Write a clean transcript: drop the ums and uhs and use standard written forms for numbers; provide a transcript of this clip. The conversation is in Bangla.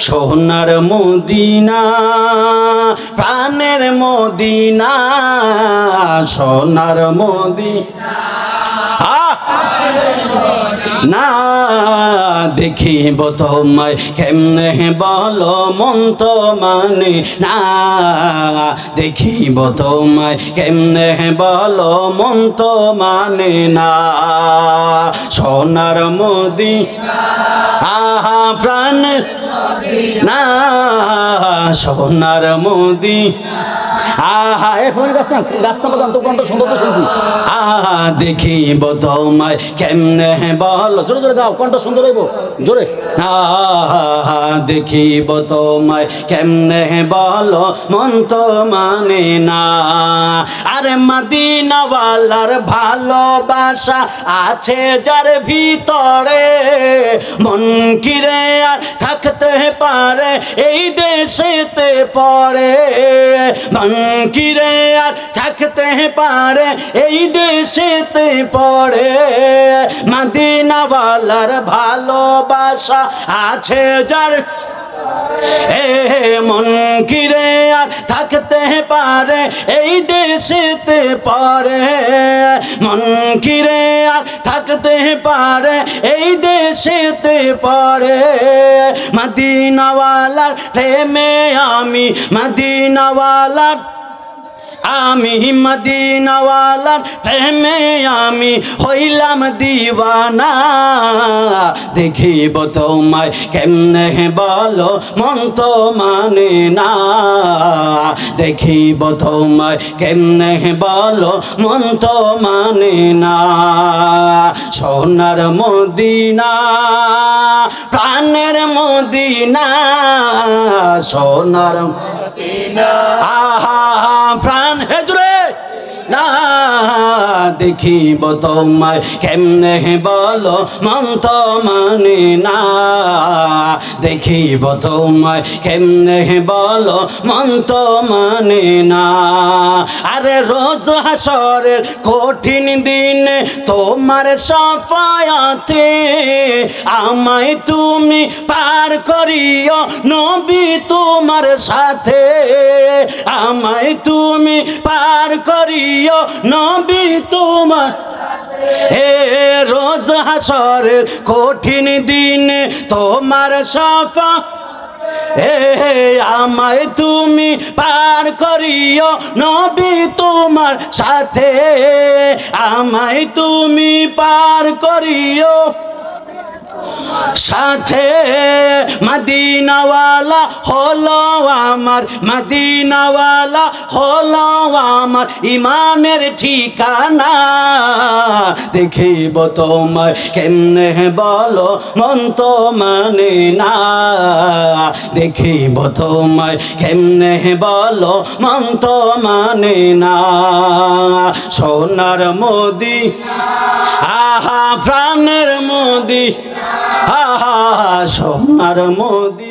সোনার মদিনা প্রাণের মদিনা সোনার মদিনা না দেখিব তোমায় কেমনে বলো মন তো মানে না দেখিব তোমায় কেমনে বলো মন তো মানে না সোনার মদিনা আহা প্রাণ না সোনার মদিনা আহা এ ফোন গাছটা বাদান তো কণ্ঠ সুন্দর তো শুনছি আহা দেখিব তোমায় কেমনে বলো জোরে জোরে গাও কণ্ঠ সুন্দর হইব জোরে আহা দেখিব তোমায় কেমনে বলো মন তো মানে না আরে মদিনাওয়ালার ভালোবাসা আছে যার ভিতরে মন কিরে আর থাকতে পারে এই দেশেতে পরে মন কিরে আর থাকতে পারে এই দেশেতে পরে মদিনাওয়ালার ভালোবাসা আছে যার মন কিরে আর থাকতে পারে এই দেশেতে পরে মন কিরে আর থাকতে পারে এই দেশেতে পরে মদিনাওয়ালার প্রেমে আমি মদিনাওয়ালার আমি মদিনাওয়ালার প্রেমে আমি হইলাম দিওয়ানা দেখিব তোমায় কেমনে বলো মন তো মানে না দেখিব তোমায় কেমনে বলো মন তো মানে না সোনার মদিনা প্রাণের মদিনা সোনার মদিনা আহা প্রাণ হেজরে না দেখিব তোমায় কেমনে বলো মন তো মানে না দেখিব তোমায় কেমনে বলো মন তো মানে না আরে রোজ হাসরের কঠিন দিনে তোমার সাফায়াতে আমায় তুমি পার করিও নবী তোমার সাথে আমায় তুমি পার করিও নবী তোমার রোজ হাসরের কঠিন দিনে তোমার সাফা আমায় তুমি পার করিও নবী তোমার সাথে আমায় তুমি পার করিও সাথে মদিনাওয়ালা হলো আমার মদিনাওয়ালা হলো আমার ইমানের ঠিকানা দেখিব তোমায় কেমনে বলো মন তো মানে না দেখিব তোমায় কেমনে বলো মন তো মানে না সোনার মদিনা আহা প্রাণের মদিনা আহা সোনার মদিনা